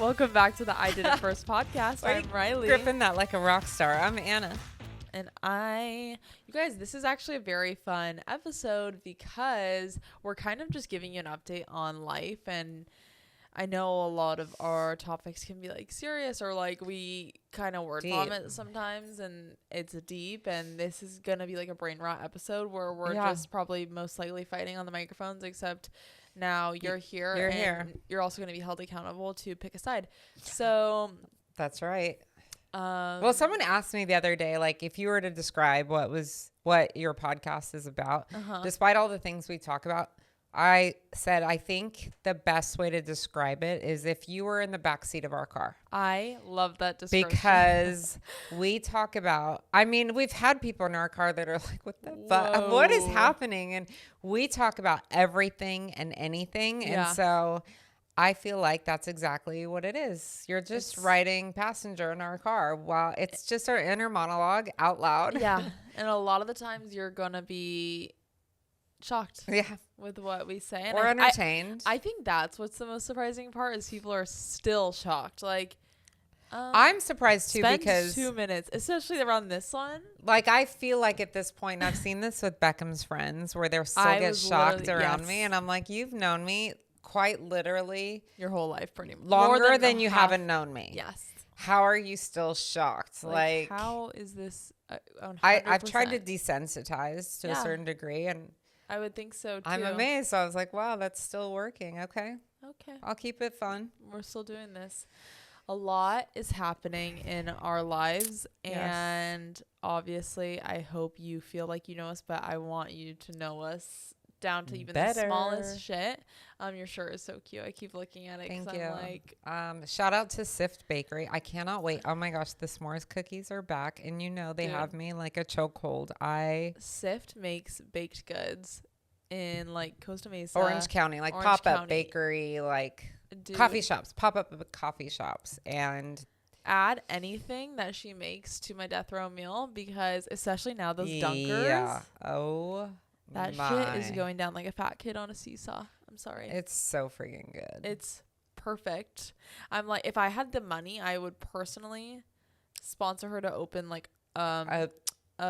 Welcome back to the I Did It First podcast. I'm Riley. Gripping that like a rock star. I'm Anna. And you guys, this is actually a very fun episode because we're kind of just giving you an update on life. And I know a lot of our topics can be like serious or like we kind of word vomit sometimes and it's deep. And this is going to be like a brain rot episode where we're just probably most likely fighting on the microphones, except now you're here. You're also going to be held accountable to pick a side. So that's right. Well, someone asked me the other day, like, if you were to describe what your podcast is about, despite all the things we talk about, I said, I think the best way to describe it is if you were in the backseat of our car. I love that description. Because we talk about, I mean, we've had people in our car that are like, what the fuck? What is happening? And we talk about everything and anything. Yeah. And so I feel like that's exactly what it is. You're just riding passenger in our car while it's just our inner monologue out loud. Yeah. And a lot of the times you're going to be shocked with what we say. And or entertained. I think that's what's the most surprising part is people are still shocked. Like, I'm surprised too because 2 minutes, especially around this one. Like, I feel like at this point, and I've seen this with Beckham's friends where they're still get shocked around me. And I'm like, you've known me quite literally your whole life, pretty much. Longer than you haven't known me. Yes. How are you still shocked? Like how is this? I've tried to desensitize to a certain degree, and I would think so too. I'm amazed. So I was like, wow, that's still working. Okay. I'll keep it fun. We're still doing this. A lot is happening in our lives. And obviously I hope you feel like you know us, but I want you to know us down to even the smallest shit. Your shirt is so cute. I keep looking at it. Thank you. I'm like, shout out to Sift Bakery. I cannot wait. Oh my gosh, the s'mores cookies are back, and you know they have me like a chokehold. Sift makes baked goods in like Costa Mesa, Orange County, like pop-up bakery, like coffee shops, pop-up coffee shops, and add anything that she makes to my death row meal because especially now those dunkers. Yeah. Oh. That shit is going down like a fat kid on a seesaw. I'm sorry. It's so freaking good. It's perfect. I'm like, if I had the money, I would personally sponsor her to open like a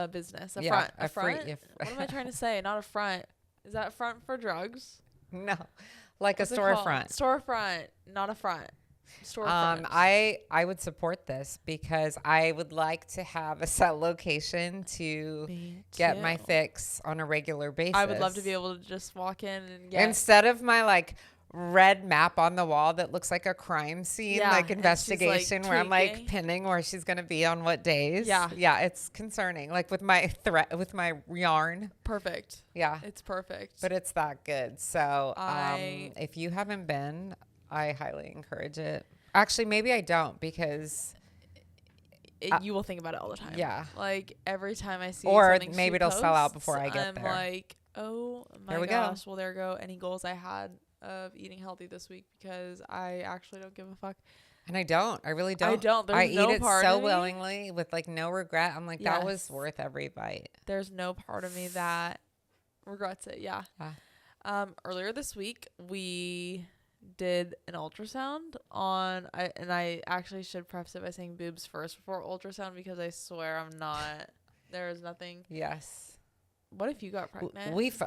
business, a front. What am I trying to say? Not a front. Is that front for drugs? No, like a storefront. Storefront, not a front. I would support this because I would like to have a set location to get my fix on a regular basis. I would love to be able to just walk in and get instead of my like red map on the wall that looks like a crime scene, like investigation where I'm like pinning where she's going to be on what days. Yeah. It's concerning. Like with my yarn. Perfect. Yeah. It's perfect. But it's that good. So if you haven't been, I highly encourage it. Actually, maybe I don't because you will think about it all the time. Yeah. Like every time I see or something maybe it'll sell out before I get there. I'm like, oh my gosh. Well, there we go. Any goals I had of eating healthy this week because I actually don't give a fuck. And I don't. I really don't. I don't. I eat it so willingly with like no regret. I'm like, that was worth every bite. There's no part of me that regrets it. Yeah. Earlier this week, we did an ultrasound and I actually should preface it by saying boobs first before ultrasound because I swear I'm not. There is nothing. Yes. What if you got pregnant?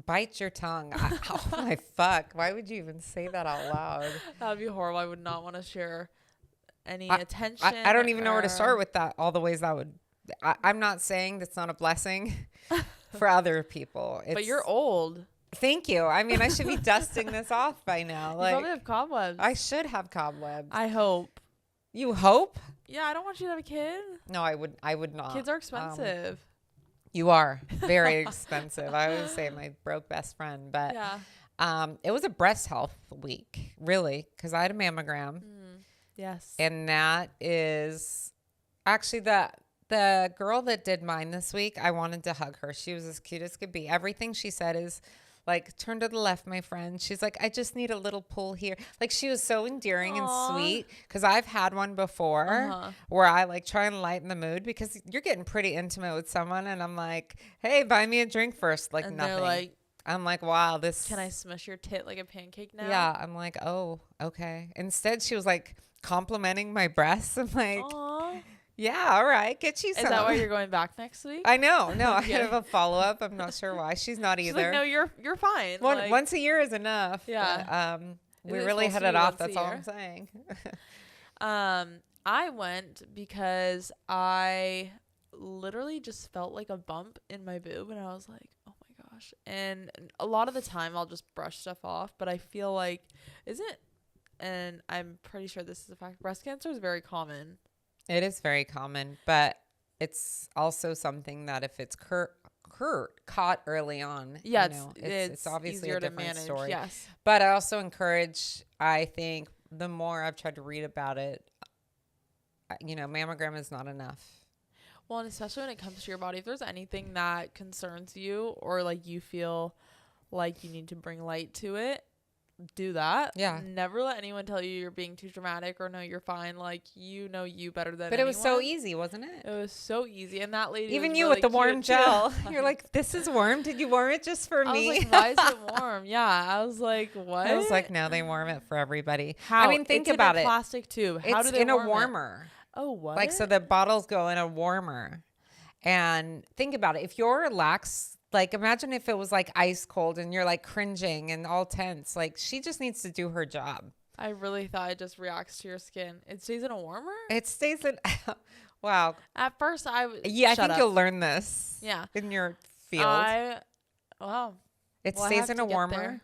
Bite your tongue. Oh my fuck. Why would you even say that out loud? That would be horrible. I would not want to share any attention. I don't even know where to start with that. All the ways that would. I'm not saying that's not a blessing for other people. But you're old. Thank you. I mean, I should be dusting this off by now. Like, you probably have cobwebs. I should have cobwebs. I hope. You hope? Yeah, I don't want you to have a kid. No, I would not. Kids are expensive. You are very expensive. I always say my broke best friend, but it was a breast health week, really, because I had a mammogram. Yes. And that is actually the girl that did mine this week. I wanted to hug her. She was as cute as could be. Everything she said is like, turn to the left, my friend. She's like, I just need a little pull here. Like, she was so endearing and sweet because I've had one before where I like try and lighten the mood because you're getting pretty intimate with someone and I'm like, hey, buy me a drink first. Like, and nothing. They're like, I'm like, wow, this. Can I smush your tit like a pancake now? Yeah. I'm like, oh, okay. Instead, she was like complimenting my breasts. I'm like, Aw. yeah, all right, get you some. Is that why you're going back next week? I know. No, I Okay. have a follow up. I'm not sure why. She's not She's either. like, no, you're fine. Like, Once a year is enough. Yeah. But, we Is it really supposed hit to be it off. once a That's all year? I'm saying. I went because I literally just felt like a bump in my boob, and I was like, oh my gosh. And a lot of the time I'll just brush stuff off, but I feel like, and I'm pretty sure this is a fact, breast cancer is very common. It is very common, but it's also something that if it's caught early on, Yeah, it's obviously easier a different to manage. story. Yes. But I also encourage, I think the more I've tried to read about it, mammogram is not enough. Well, and especially when it comes to your body, if there's anything that concerns you or like you feel like you need to bring light to it, do that. Yeah. Never let anyone tell you you're being too dramatic or no, you're fine. Like, you know you better than But anyone. it was so easy, wasn't it? It was so easy. And that lady Even was you really with the warm cute, too. gel. You're like, this is warm. Did you warm it just for I me? was like, why is it warm? Yeah. I was like, what? I was like, no, they warm it for everybody. How? I mean, think It's about in a it. plastic tube. How It's do they in warm a it? warmer. Oh, what? Like, so the bottles go in a warmer. And think about it. If you're lax, like, imagine if it was like ice cold and you're like cringing and all tense. Like, she just needs to do her job. I really thought it just reacts to your skin. It stays in a warmer? It stays in. Wow. At first, I was. Yeah, I Shut think up. you'll learn this. Yeah. In your field. Wow. It Well, I stays have in to a get warmer. there.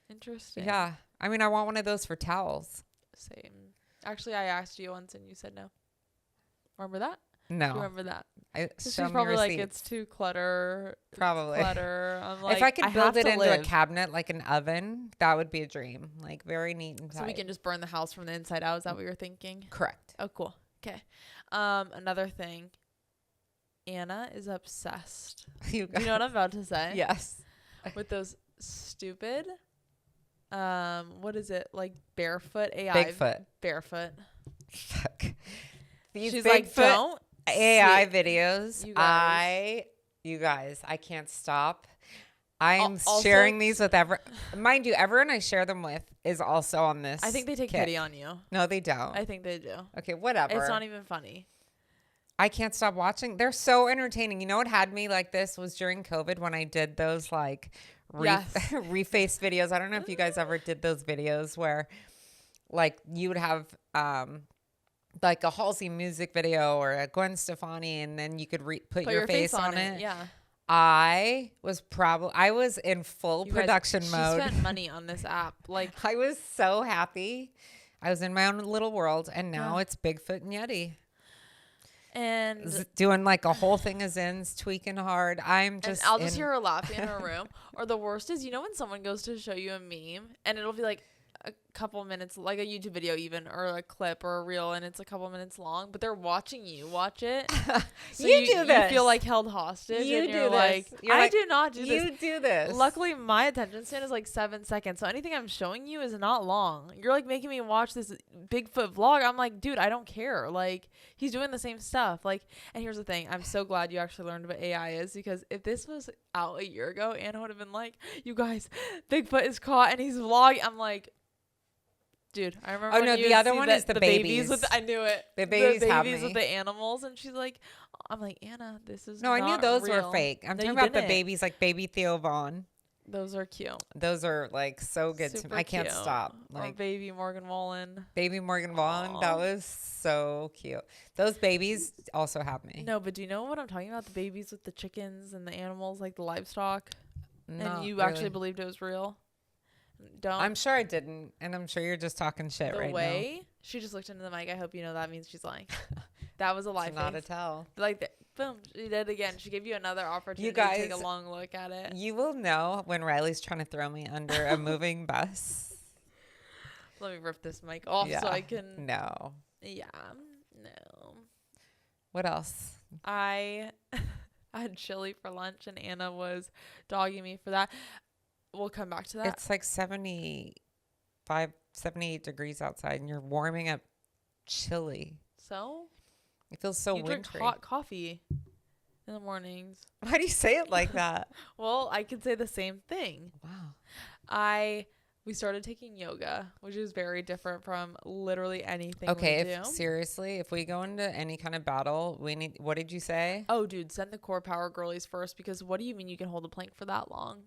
Interesting. Yeah. I mean, I want one of those for towels. Same. Actually, I asked you once and you said no. Remember that? No. You remember that? Show She's me probably like, receipts. it's too clutter. Probably. Clutter. I'm like, If I could build have it to into a live. cabinet like an oven, that would be a dream. Like very neat and tight. So we can just burn the house from the inside out. Is that what you're thinking? Correct. Oh, cool. Okay. Another thing. Anna is obsessed. Do you know what I'm about to say? Yes. With those stupid, what is it? Like barefoot AI. Bigfoot. Barefoot. Fuck. These She's Bigfoot like, don't. AI sit." videos. You guys, I can't stop. I'm Also- sharing these with mind you, everyone I share them with is also on this. I think they take kick. pity on you. No, they don't. I think they do. Okay, whatever. It's not even funny. I can't stop watching. They're so entertaining. You know what had me like this was during COVID when I did those like Yes. reface videos. I don't know if you guys ever did those videos where like you would have like a Halsey music video or a Gwen Stefani and then you could put your face on it. Yeah. I was in full You guys, production she mode. spent money on this app. Like, I was so happy. I was in my own little world and now Yeah. it's Bigfoot and Yeti. and Doing like a whole thing of Zins, tweaking hard. and I'll just hear her laughing in her room. Or the worst is, you know, when someone goes to show you a meme and it'll be like a couple minutes, like a YouTube video even, or a clip or a reel, and it's a couple minutes long, but they're watching you watch it. So You do this. You feel like held hostage. You and do you're this. like, You're I like, do not do this. You do this. Luckily, my attention span is like 7 seconds. So anything I'm showing you is not long. You're like making me watch this Bigfoot vlog. I'm like, dude, I don't care. Like, he's doing the same stuff. Like, and here's the thing. I'm so glad you actually learned what AI is, because if this was out a year ago, Anna would have been like, you guys, Bigfoot is caught and he's vlogging. I'm like, dude, I remember. Oh, when no, you the would other see one the- is the babies. babies. I knew it. The babies have babies me. with the animals, and she's like, I'm like, Anna, this is No, I knew not those real. were fake. I'm No, talking you about the didn't. babies, like baby Theo Vaughn. Those are cute. Those are like so good to me. Super I can't cute. stop. Or Like baby Morgan Wallen. baby Morgan Wallen, Aw. that was so cute. Those babies also have me. No, but do you know what I'm talking about? The babies with the chickens and the animals, like the livestock. Not And you really. actually believed it was real? Don't. I'm sure I didn't, and I'm sure you're just talking shit the right way she just looked into the mic, I hope you know that means she's lying. That was a now. lie It's not a face. tell. Like, boom, she did it again. She gave you another opportunity to take a guys- long look at it. You will know when Riley's trying to throw me under a moving bus. Let me rip this mic off so I can. No. Yeah. No. What else? I had chili for lunch and Anna was dogging me for that. We'll come back to that. It's like 75, 78 degrees outside, and you're warming up chili. So It feels so you wintry. drink hot coffee in the mornings. Why do you say it like that? Well, I could say the same thing. Wow. We started taking yoga, which is very different from literally anything Okay, we do. Seriously, if we go into any kind of battle, what did you say? Oh, dude, send the core power girlies first, because what do you mean you can hold a plank for that long?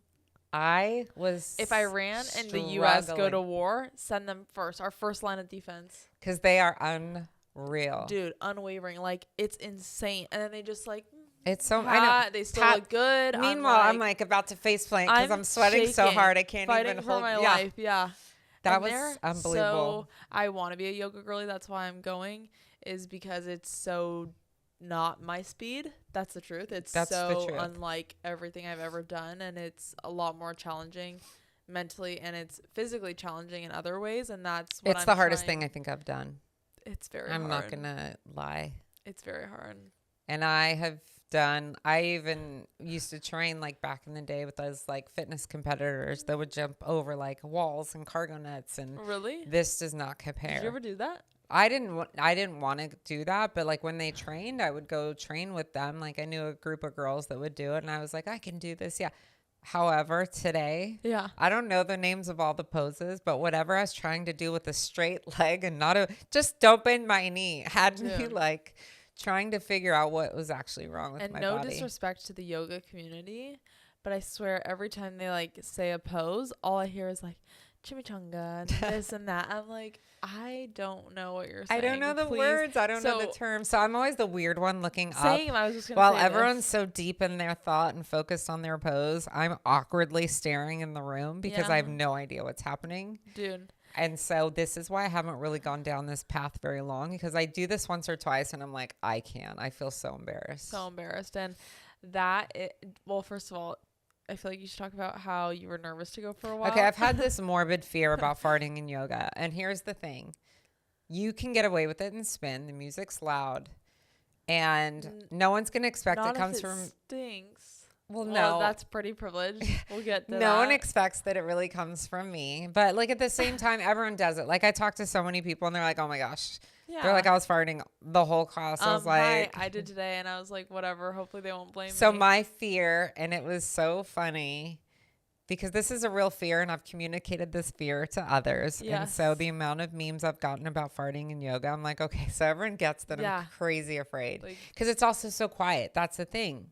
If Iran and the U.S. go to war, send them first. Our first line of defense. Because they are unreal. Dude, unwavering. Like, it's insane. And then they just like, it's so, I know. They still look good. Meanwhile, I'm like about to face plant because I'm sweating so hard. I can't even hold. Fighting for my life. Yeah. That was unbelievable. So I want to be a yoga girly. That's why I'm going, is because it's so not my speed. That's the truth. That's so unlike everything I've ever done, and it's a lot more challenging mentally, and it's physically challenging in other ways, and that's what it's the hardest thing I think I've done. It's very hard. I'm not gonna lie. It's very hard. And I even used to train like back in the day with those like fitness competitors that would jump over like walls and cargo nets, and really, this does not compare. Did you ever do that? I didn't want to do that, but like when they trained, I would go train with them. Like I knew a group of girls that would do it, and I was like, I can do this. Yeah. However, today, I don't know the names of all the poses, but whatever I was trying to do with a straight leg and just don't bend my knee had me like trying to figure out what was actually wrong with my body. And no disrespect to the yoga community, but I swear every time they like say a pose, all I hear is like chimichanga and this and that. I'm like, I don't know what you're saying. I don't know the words. I don't know the terms. So I'm always the weird one looking up. I was just gonna while say everyone's so deep in their thought and focused on their pose, I'm awkwardly staring in the room because I have no idea what's happening. Dude. And so this is why I haven't really gone down this path very long, because I do this once or twice and I'm like, I can't. I feel so embarrassed. So embarrassed. And well, first of all, I feel like you should talk about how you were nervous to go for a while. Okay, I've had this morbid fear about farting in yoga. And here's the thing. You can get away with it and spin. The music's loud. And no one's going to expect it comes from... stinks. Well, no. That's pretty privileged. We'll get to No one expects that it really comes from me. But like at the same time, everyone does it. Like I talk to so many people and they're like, oh my gosh. Yeah. They're like, I was farting the whole class. I was like... I did today and I was like, whatever. Hopefully they won't blame me. So my fear, and it was so funny because this is a real fear and I've communicated this fear to others. Yes. And so the amount of memes I've gotten about farting in yoga, I'm like, okay, so everyone gets that I'm crazy afraid. Because it's also so quiet. That's the thing.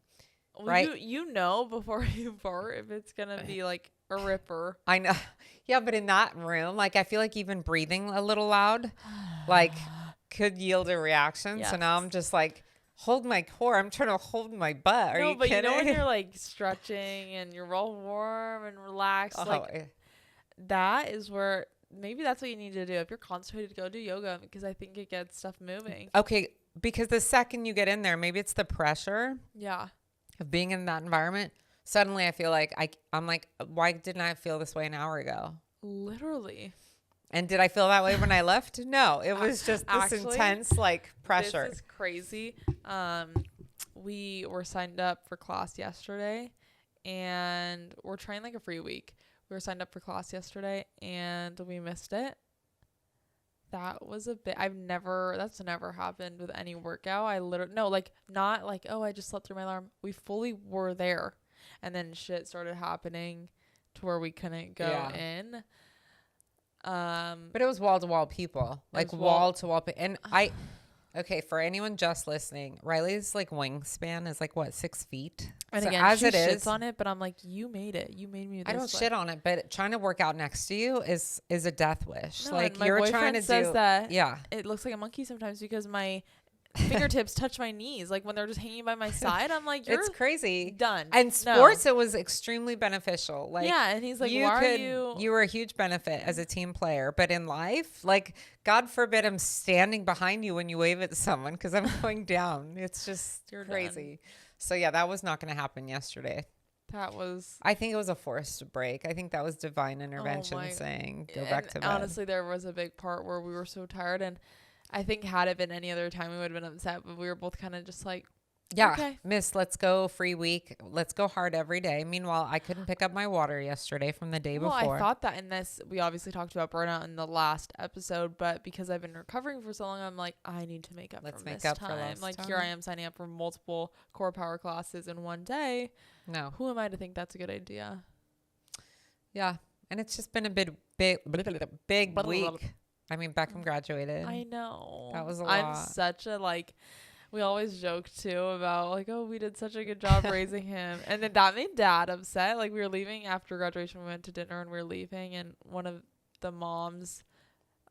Well, right? You know before you fart if it's going to be like a ripper. I know. Yeah, but in that room, like I feel like even breathing a little loud, like could yield a reaction. Yes. So now I'm just like, hold my core. I'm trying to hold my butt. Are you kidding? You know when you're like stretching and you're all warm and relaxed, that is where maybe that's what you need to do. If you're constipated, go do yoga because I think it gets stuff moving. Okay, because the second you get in there, maybe it's the pressure. Yeah. Of being in that environment. Suddenly I feel like I'm like, why didn't I feel this way an hour ago? Literally. And did I feel that way when I left? No, it was just this intense like pressure. This is crazy. We were signed up for class yesterday and we're trying like a free week. We were signed up for class yesterday and we missed it. That was a bit, that's never happened with any workout. Not like, oh, I just slept through my alarm. We fully were there. And then shit started happening to where we couldn't go in. But it was wall to wall people, like wall to wall. And okay, for anyone just listening, Riley's like wingspan is like what, 6 feet. And so again, as she shits on it, but I'm like, you made it. You made me. I don't shit on it, but trying to work out next to you is a death wish. No, like my you're boyfriend trying to says do that. Yeah, it looks like a monkey sometimes because my fingertips touch my knees, like when they're just hanging by my side. I'm like, it's crazy. Done. And sports, it was extremely beneficial. Like, yeah, and he's like, you were a huge benefit as a team player, but in life, like, God forbid I'm standing behind you when you wave at someone because I'm going down. It's just crazy. Done. So yeah, that was not going to happen yesterday. I think it was a forced break. I think that was divine intervention saying, go back to bed. Honestly, there was a big part where we were so tired, and I think had it been any other time, we would have been upset, but we were both kind of just like, Yeah, Okay. miss, let's go free week. Let's go hard every day. Meanwhile, I couldn't pick up my water yesterday from the day Well, before. I thought that in this, we obviously talked about burnout in the last episode, but because I've been recovering for so long, I'm like, I need to make up Let's for make missed up for time. lost Like, time. here I am signing up for multiple core power classes in one day. No. Who am I to think that's a good idea? Yeah. And it's just been a big week. I mean, Beckham graduated. I know. That was a I'm lot. such a, like, we always joke too about, like, oh, we did such a good job raising him. And then that made Dad upset. Like, we were leaving after graduation. We went to dinner and we were leaving. And one of the moms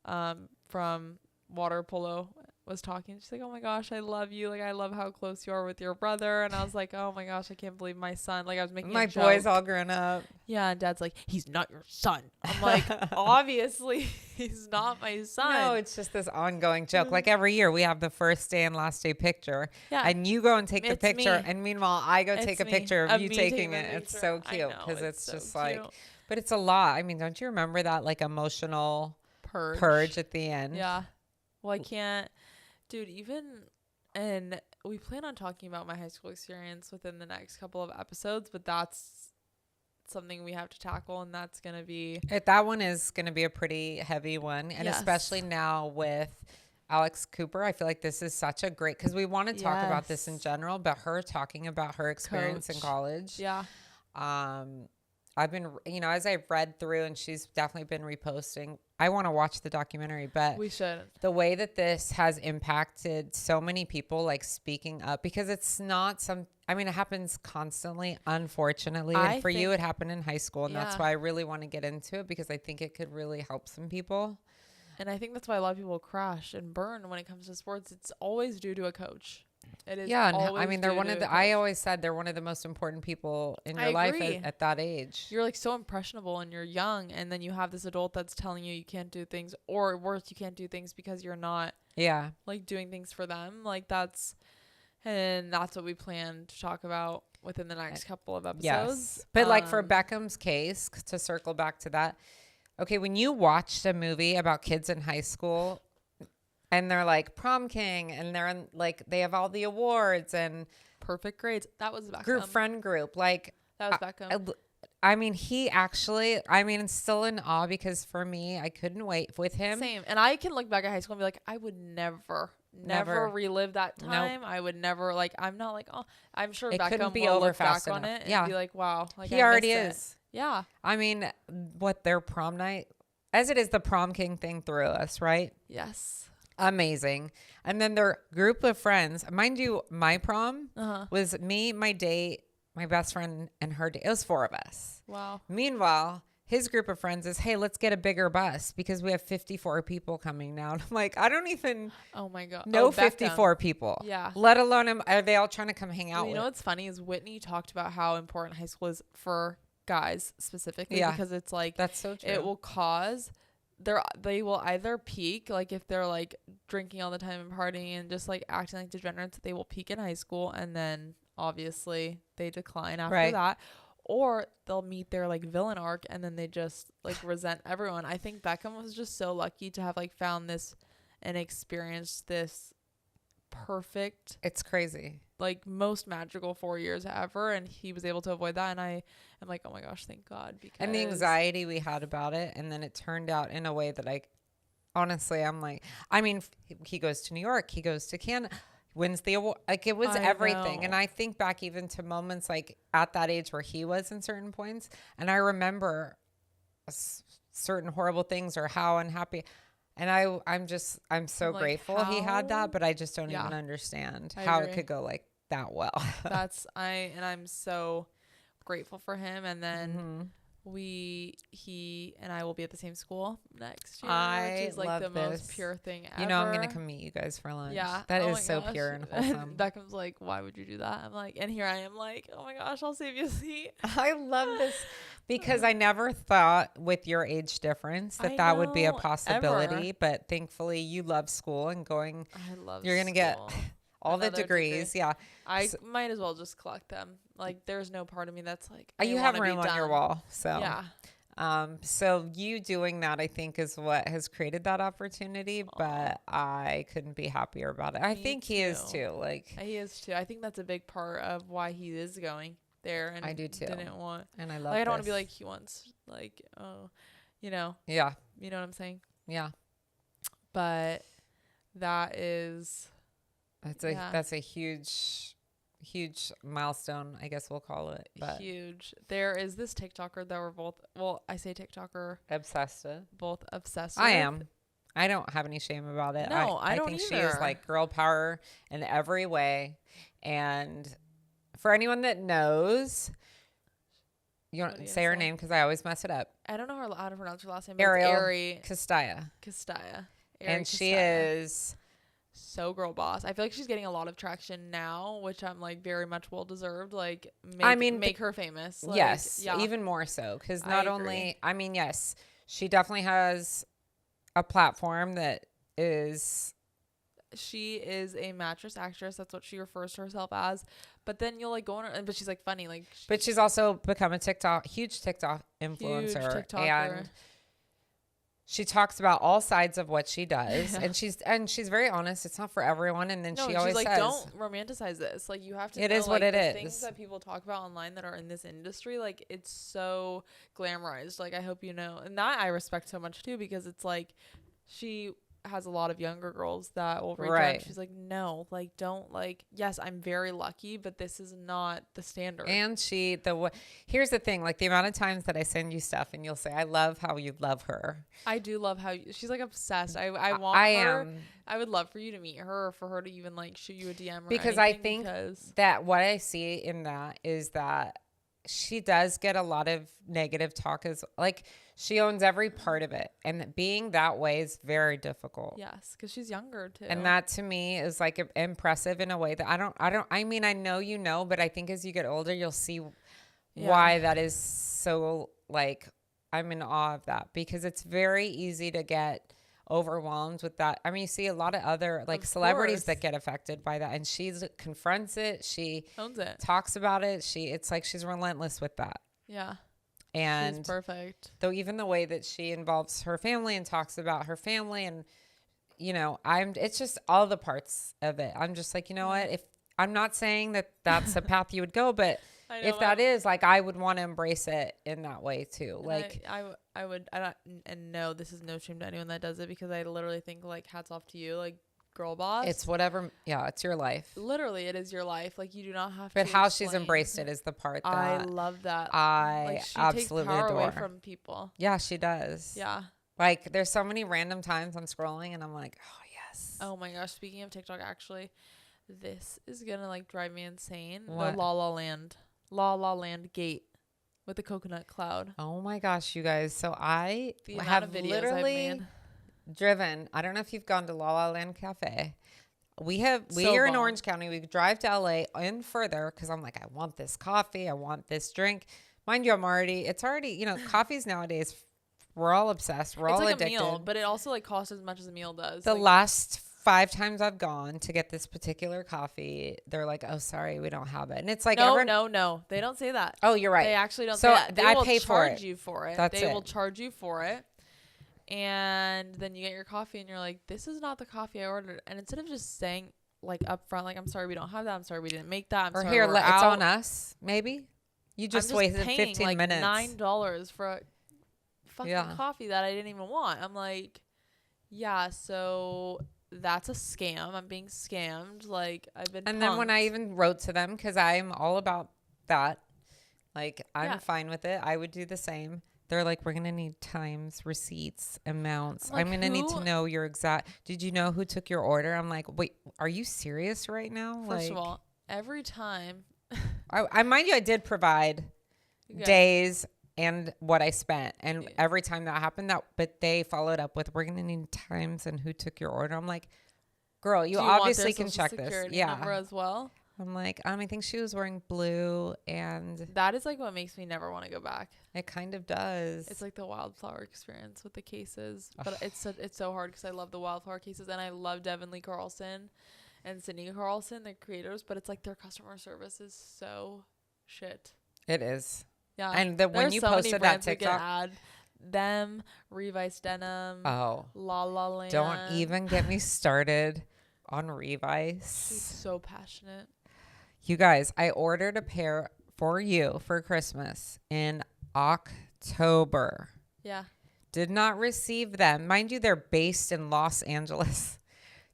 from water polo was talking. She's like, oh my gosh, I love you. Like, I love how close you are with your brother. And I was like, oh my gosh, I can't believe my son. Like, I was making My a joke. boy's all grown up. Yeah, and Dad's like, he's not your son. I'm like, obviously he's not my son. No, it's just this ongoing joke. Like every year we have the first day and last day picture. Yeah. And you go and take the It's picture. me. And meanwhile, I go take It's a me. picture of you me taking the it. It's picture. so I cute know, because it's so just like, cute. but it's a lot. I mean, don't you remember that like emotional purge at the end? Yeah. Well, I can't, dude, and we plan on talking about my high school experience within the next couple of episodes, but that's something we have to tackle, and that's going to be. That one is going to be a pretty heavy one. And Yes. especially now with Alex Cooper, I feel like this is such a great, because we want to talk about this in Yes. general, but her talking about her experience in Coach. college. Yeah. I've been, as I've read through, and she's definitely been reposting. I want to watch the documentary, but We should. the way that this has impacted so many people, like speaking up, because it's not it happens constantly, unfortunately. And for you, it happened in high school. And that's Yeah. why I really want to get into it, because I think it could really help some people. And I think that's why a lot of people crash and burn when it comes to sports. It's always due to a coach. It is. Yeah. And always I mean, they're due one to of a the, I coach. always said they're one of the most important people in I your life agree. at that age. You're like so impressionable and you're young, and then you have this adult that's telling you can't do things, or worse, you can't do things because you're not Yeah. like doing things for them. Like that's what we plan to talk about within the next couple of episodes. Yes. But like for Beckham's case, to circle back to that, okay, when you watched a movie about kids in high school and they're like prom king and they're in, like, they have all the awards and perfect grades, that was Beckham. friend group, like That was Beckham. I mean, he actually, it's still in awe, because for me, I couldn't wait with him. Same. And I can look back at high school and be like, I would never relive that time. I would never, like, I'm not like, oh, I'm sure It Beckham couldn't be will over look back fast on enough. it Yeah. and be like, wow. Like, He I already missed is. it. Yeah. I mean, what their prom night, as it is, the prom king thing threw us, right? Yes. Amazing. And then their group of friends, mind you, my prom Uh-huh. was me, my date, my best friend, and her date. It was 4 of us. Wow. Meanwhile, his group of friends is, hey, let's get a bigger bus because we have 54 people coming now. And I'm like, I don't even Oh my God. know Beckham. 54 people. Yeah. Let alone, are they all trying to come hang out You with? know what's funny is Whitney talked about how important high school is for guys specifically, Yeah. because it's like That's so true. it will cause they will either peak, like if they're like drinking all the time and partying and just like acting like degenerates, they will peak in high school and then obviously they decline after that, or they'll meet their like villain arc and then they just like resent everyone. I think Beckham was just so lucky to have like found this and experienced this perfect, It's crazy. like most magical 4 years ever, and he was able to avoid that, and I am like, oh my gosh, thank God. Because And the anxiety we had about it, and then it turned out in a way that honestly, I'm like, he goes to New York, he goes to Canada, wins the award, like it was everything. know. And I think back even to moments like at that age where he was in certain points, and I remember certain horrible things or how unhappy. And I'm so like, grateful he had how? that, but I just don't Yeah. even understand I how agree. it could go like that well. I'm so grateful for him. And then he and I will be at the same school next year, I which is like love the most this. pure thing ever. You know, I'm going to come meet you guys for lunch. Yeah. That Oh is my so gosh. pure and wholesome. Beckham's like, why would you do that? I'm like, and here I am like, oh my gosh, I'll save you a seat. I love this because I never thought with your age difference that would be a know, possibility. ever. But thankfully you love school and going, I love you're going to get school. all the Another degrees. degree. Yeah. I might as well just collect them. Like, there's no part of me that's like, I You have wanna be room on your done. wall. So Yeah. So you doing that, I think, is what has created that opportunity, but I couldn't be happier about it. I Me think he is too. too. Like, He is too. I think that's a big part of why he is going there and I do too. didn't want. And I love Like, I don't want to be this. like he wants like you know, Yeah. you know what I'm saying. Yeah. But that is That's a huge milestone, I guess we'll call it. But huge. There is this TikToker that we're both. Well, I say TikToker, obsessed with. both obsessed. I with. am. I don't have any shame about it. No, I don't think she either. is like girl power in every way. And for anyone that knows, you What want do to you say her say? name because I always mess it up. I don't know how to pronounce her last name. But Ariel it's Ari Castilla. Castilla. And she is so girl boss. I feel like she's getting a lot of traction now, which I'm like very much well deserved. Like, make her famous. Like, yes, yeah. even more so because I not agree. only, I mean, yes, she definitely has a platform that is, She is a mattress actress. That's what she refers to herself as. But then you'll like go on her, but she's like funny. Like, but she's also become a huge TikTok influencer, huge TikToker. and she talks about all sides of what she does, and she's very honest. It's not for everyone, and then No, she she's always like, says, don't romanticize this. Like, you have to. It know, is what like, it the is. Things that people talk about online that are in this industry, like, it's so glamorized. Like, I hope you know, and that I respect so much too, because it's like she has a lot of younger girls that will reach out. Right. And she's like, no, like, don't, like, yes, I'm very lucky, but this is not the standard. And here's the thing, like the amount of times that I send you stuff and you'll say, I love how you love her. I do love how she's like obsessed. I want I her. am. I would love for you to meet her, or for her to even like shoot you a DM or Because I anything, think that what I see in that is that she does get a lot of negative talk, as like she owns every part of it, and being that way is very difficult. yes, because she's younger too. And that to me is like impressive in a way that I mean, I know, but I think as you get older, you'll see why that is so, like, I'm in awe of that, because it's very easy to get overwhelmed with that. I mean, you see a lot of other like celebrities that get affected by that, and she confronts it. She owns it. Talks about it. It's like she's relentless with that. Yeah. And she's perfect. Though even the way that she involves her family and talks about her family, and it's just all the parts of it. I'm just like, you know what? If I'm not saying that that's a path you would go, but if that is, like, I would want to embrace it in that way too. And like I would, I don't, and no, this is no shame to anyone that does it, because I literally think like hats off to you, like, girl boss. it's whatever. Yeah, it's your life. Literally, it is your life. Like, you do not have But to. how she's embraced it is the part that I love that. I like, she absolutely takes power adore. away from people. Yeah, she does. Yeah. Like, there's so many random times I'm scrolling and I'm like, oh yes. Oh my gosh. Speaking of TikTok, actually, this is gonna like drive me insane. What? The La La Land gate with the coconut cloud. Oh my gosh, you guys. So I The amount have of videos I've literally made. driven. I don't know if you've gone to La La Land Cafe. We are in bomb. Orange County. We drive to LA and further because I'm like, I want this coffee. I want this drink. Mind you, it's already, coffees nowadays, we're all obsessed. We're all It's like addicted. a meal, but it also like costs as much as a meal does. The like, last 5 times I've gone to get this particular coffee, they're like, oh, sorry, we don't have it. And it's like, no. They don't say that. Oh, you're right. They actually don't So say that. They I will pay for charge it. you for it. That's they it. will charge you for it. And then you get your coffee and you're like, this is not the coffee I ordered. And instead of just saying like up front, like, I'm sorry we don't have that. I'm sorry we didn't make that. I'm or sorry here, we're it's out. on us, maybe. You just wasted paying 15 like minutes. $9 for a fucking coffee that I didn't even want. I'm like, yeah, so that's a scam. I'm being scammed. Like, I've been And then when I even wrote to them, because I'm all about that, like, I'm fine with it. I would do the same. They're like, we're going to need times, receipts, amounts. I'm going to need to know your exact. Did you know who took your order? I'm like, wait, are you serious right now? First of all, every time. I mind you, I did provide days and what I spent. And every time that happened, but they followed up with, we're going to need times and who took your order. I'm like, girl, you obviously can check this. Yeah. Number as well. I'm like, I think she was wearing blue, and that is like what makes me never want to go back. It kind of does. It's like the wildflower experience with the cases, but it's so hard because I love the wildflower cases, and I love Devin Lee Carlson and Sydney Carlson, the creators, but it's like their customer service is so shit. It is. Yeah. And when There's you so many posted that brands we can TikTok, add. Them, Revice Denim, oh, La La Land. don't even get me started on She's Revice. so passionate. You guys, I ordered a pair for you for Christmas in October. Yeah. Did not receive them. Mind you, they're based in Los Angeles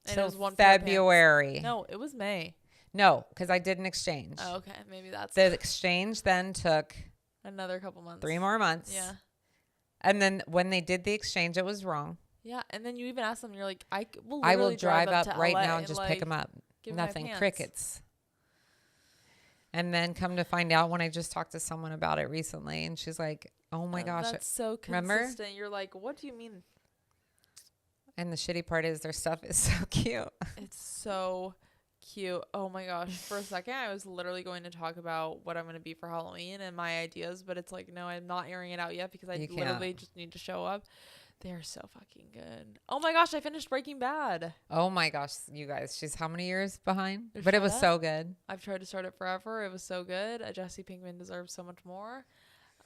And it was till one pair of pants. February. No, it was May. No, because I did an exchange. Oh, okay. Maybe that's The exchange then took another couple months. 3 more months. Yeah. And then when they did the exchange, it was wrong. Yeah. And then you even asked them, you're like, I will I will literally drive up to right LA now and just pick them up. give me my Nothing. pants. Crickets. And then come to find out when I just talked to someone about it recently, and she's like, oh my gosh. That's so remember? consistent. You're like, what do you mean? And the shitty part is their stuff is so cute. It's so cute. Oh my gosh. For a second, I was literally going to talk about what I'm going to be for Halloween and my ideas, but it's like, no, I'm not airing it out yet because I You literally can't. just need to show up. They are so fucking good. Oh my gosh, I finished Breaking Bad. Oh my gosh, you guys. She's how many years behind? Is But it she was that? so good. I've tried to start it forever. It was so good. Jesse Pinkman deserves so much more.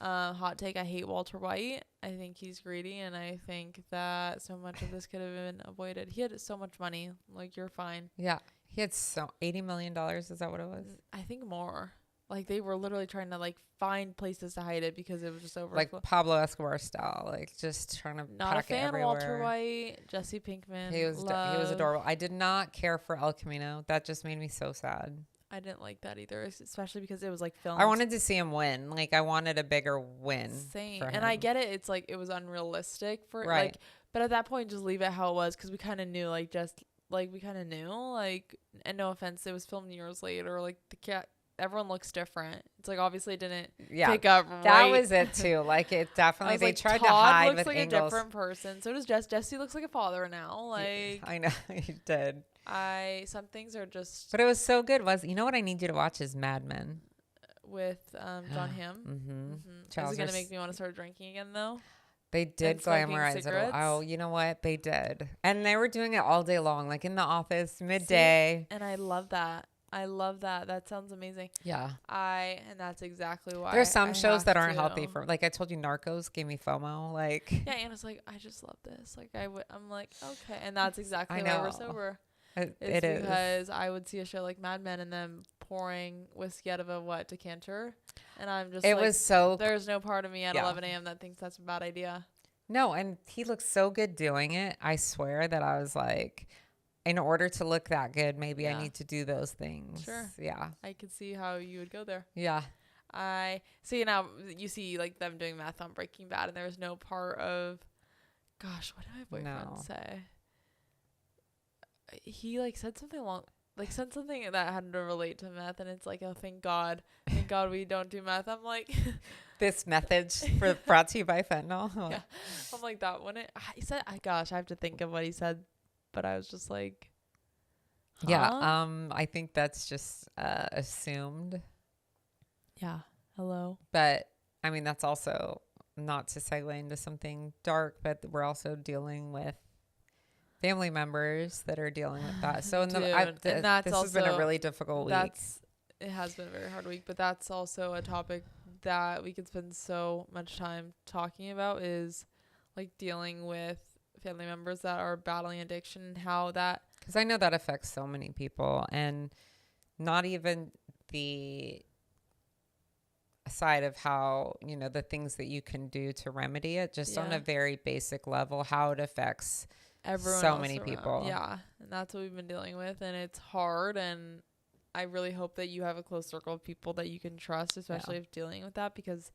Hot take, I hate Walter White. I think he's greedy, and I think that so much of this could have been avoided. He had so much money. Like, you're fine. Yeah. He had $80 million. Is that what it was? I think more. Like, they were literally trying to, like, find places to hide it because it was just over. Like Pablo Escobar style. Like just trying to Not a pack it fan of everywhere. Walter White. Jesse Pinkman. He was adorable. I did not care for El Camino. That just made me so sad. I didn't like that either, especially because it was like filmed. I wanted to see him win. Like I wanted a bigger win. Same. For him. And I get it. It's like it was unrealistic for Right. like, but at that point, just leave it how it was because we kind of knew we kind of knew like, and no offense, it was filmed years later. Like the cat, everyone looks different. It's like obviously it didn't pick up right. That was it too. Like it definitely they like, tried Todd to hide looks with like angles. a different person. So does Jess. Jesse looks like a father now. Like I know he did. some things are just But it was so good. You know what I need you to watch is Mad Men. with John Hamm. Mm-hmm. Is it gonna make me want to start drinking again though? They did And smoking glamorize it. cigarettes? Oh, you know what? They did. And they were doing it all day long, like in the office, midday. And I love that. I love that. That sounds amazing. Yeah. And that's exactly why. There's some I shows that have aren't to. healthy for, like I told you, Narcos gave me FOMO. Like, Yeah, Anna's like, I just love this. Like I'm like, okay, and that's exactly I why we're know. sober. it is. Because I would see a show like Mad Men and them pouring whiskey out of a decanter, and I'm just. It like, was so. There's no part of me at Yeah. 11 a.m. that thinks that's a bad idea. No, and he looked so good doing it. I swear that I was like, in order to look that good, maybe I Yeah. need to do those things. Sure. Yeah. I could see how you would go there. Yeah. I see now. You see like them doing math on Breaking Bad, and there was no part of. Gosh, what did my boyfriend No. say? He like said something that had to relate to meth, and it's like, oh, thank God we don't do meth. I'm like, This message brought to you by fentanyl. yeah. I'm like that when he said, gosh, I have to think of what he said, but I was just like, huh? Yeah. I think that's just assumed. Yeah. Hello. But I mean, that's also not to segue into something dark, but we're also dealing with family members that are dealing with that. So Dude, and that's this has been a also- really difficult week. It has been a very hard week, but that's also a topic that we could spend so much time talking about is like dealing with family members that are battling addiction and how that. Because I know that affects so many people, and not even the side of how, the things that you can do to remedy it, just on Yeah. a very basic level, how it affects Everyone so else many around. people. Yeah. And that's what we've been dealing with. And it's hard. And I really hope that you have a close circle of people that you can trust, especially if dealing with that, because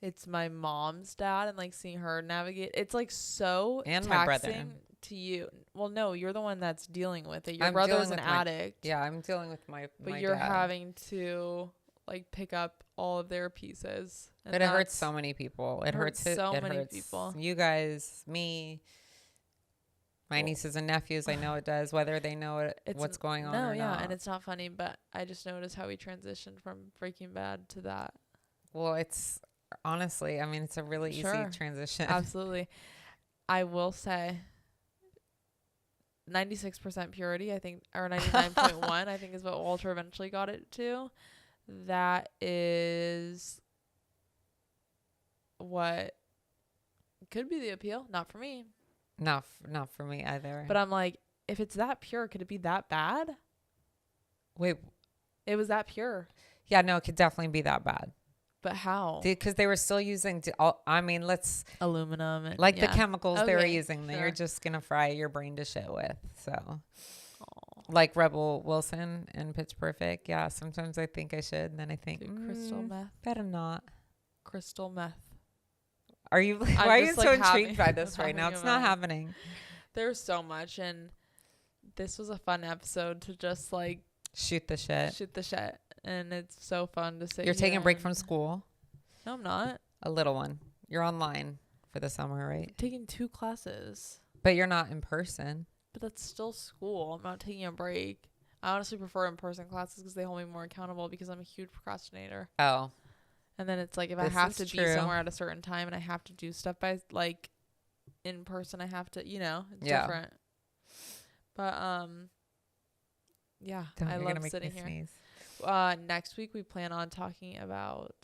it's my mom's dad and like seeing her navigate. It's like so And my brother. taxing to you. Well, no, you're the one that's dealing with it. Your I'm brother's dealing an with my- addict. Yeah, I'm dealing with my But you're dad. having to like pick up all of their pieces. And But it hurts that's- so many people. It hurts so it many hurts people. You guys, me, my nieces and nephews. I know it does, whether they know what's going on or not. and it's not funny, but I just noticed how we transitioned from Breaking Bad to that. Well, it's honestly, I mean, it's a really easy Sure. transition. Absolutely. I will say 96% purity, I think, or 99.1, I think is what Walter eventually got it to. That is what could be the appeal. Not for me. Not for me either. But I'm like, if it's that pure, could it be that bad? Wait. It was that pure. Yeah, no, it could definitely be that bad. But how? Because they were still using, aluminum. And, the chemicals they were using that sure. you're just going to fry your brain to shit with. So, Aw. like Rebel Wilson in Pitch Perfect. Yeah, sometimes I think I should. And then I think, Dude, crystal meth. better not. Crystal meth. Are you, why are you so intrigued by this right now? It's not happening. There's so much. And this was a fun episode to just like shoot the shit. And it's so fun to sit You're taking a break and- from school? No, I'm not. A little one. You're online for the summer, right? I'm taking 2 classes. But you're not in person. But that's still school. I'm not taking a break. I honestly prefer in-person classes because they hold me more accountable because I'm a huge procrastinator. Oh. And then it's like if I This have is to true. be somewhere at a certain time and I have to do stuff by like in person, I have to, it's Yeah. different. But yeah, I You're love gonna make sitting me here. sneeze. Next week we plan on talking about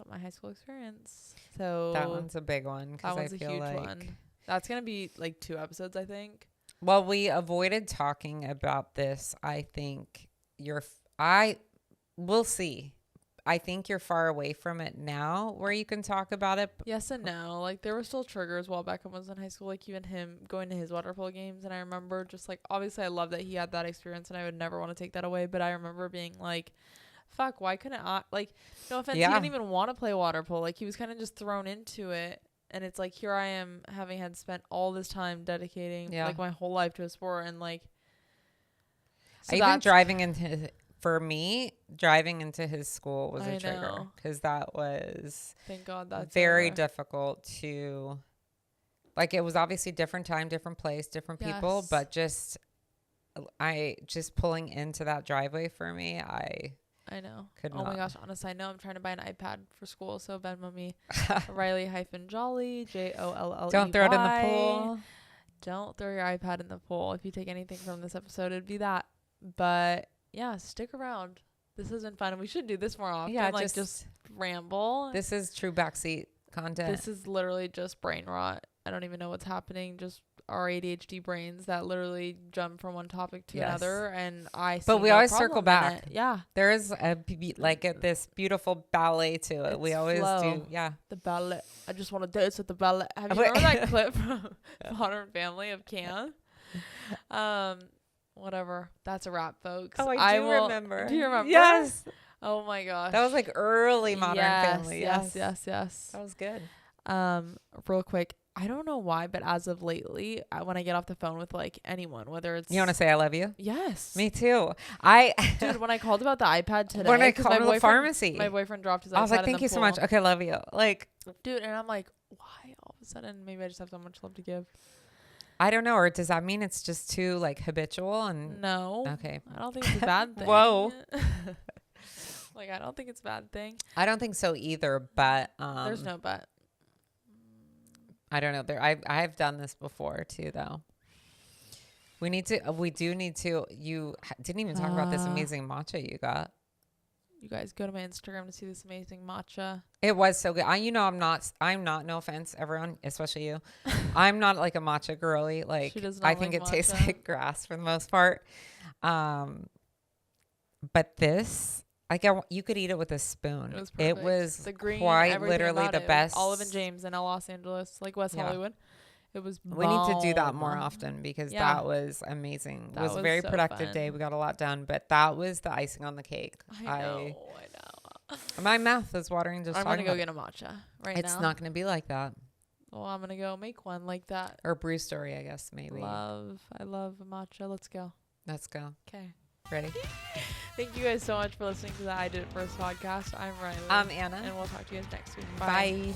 my high school experience. So That one's a big one that because I one's a feel huge like one. That's gonna be like 2 episodes, I think. well, we avoided talking about this. I think we'll see. I think you're far away from it now where you can talk about it. Yes and no. Like there were still triggers while Beckham was in high school, like even him going to his water polo games. And I remember just like, obviously I love that he had that experience and I would never want to take that away. But I remember being like, fuck, why couldn't I, like, no offense, Yeah. he didn't even want to play water polo. Like he was kind of just thrown into it. And it's like, here I am having had spent all this time dedicating like my whole life to a sport. And like, so Even driving into his school was I a trigger know. because that was Thank God that's very over. difficult to, like, it was obviously different time, different place, different people, Yes. but just pulling into that driveway for me, I know. could Oh not. my gosh, on a side note, I'm trying to buy an iPad for school. So Venmo me Riley-Jolly, JOLLEY. Don't throw it in the pool. Don't throw your iPad in the pool. If you take anything from this episode, it'd be that. But yeah, stick around. This has been fun. And we should do this more often. Yeah, like just ramble. This is true backseat content. This is literally just brain rot. I don't even know what's happening. Just our ADHD brains that literally jump from one topic to another. And but we always circle back. Yeah. There is this beautiful ballet to it. It's we always flow. do. Yeah. The ballet. I just want to dance at the ballet. Have you remember that clip from Modern Family of Cam? Whatever. That's a wrap, folks. Oh, I do remember. Do you remember? Yes. Oh my gosh. That was like early Modern Family. Yes. That was good. Real quick. I don't know why, but as of lately, when I get off the phone with like anyone, whether it's You want to say I love you? yes, Me too. dude. When I called about the iPad today, when I 'cause called the pharmacy, my boyfriend dropped his iPad. I was like, in "Thank the you so pool. much." Okay, love you. Like, Dude, and I'm like, why all of a sudden? Maybe I just have so much love to give. I don't know, or does that mean it's just too like habitual and No. okay? I don't think it's a bad thing. Whoa. Like, I don't think it's a bad thing. I don't think so either, but There's no but. I don't know. I've done this before too, though. We do need to. You didn't even talk about this amazing matcha you got. You guys go to my Instagram to see this amazing matcha. It was so good. I'm not, no offense, everyone, especially you. I'm not like a matcha girly. Like, She does I not think like it tastes matcha. like grass for the most part. But this, like, you could eat it with a spoon. It was It perfect. was The green, quite everything literally about the it. It was best. Olive and James in Los Angeles, like West Yeah. Hollywood. It was We need to do that bomb. more often because Yeah. that was amazing. That It was a was very so productive fun. day. We got a lot done, but that was the icing on the cake. I know. My mouth is watering just I'm talking gonna go about get a matcha right It's now. not going to be like that. Well, I'm gonna go make one like that. Or Brew Story, I guess, maybe. I love matcha. Let's go. Let's go. Okay. Ready? Thank you guys so much for listening to the I Did It First podcast. I'm Riley. I'm Anna. And we'll talk to you guys next week. Bye.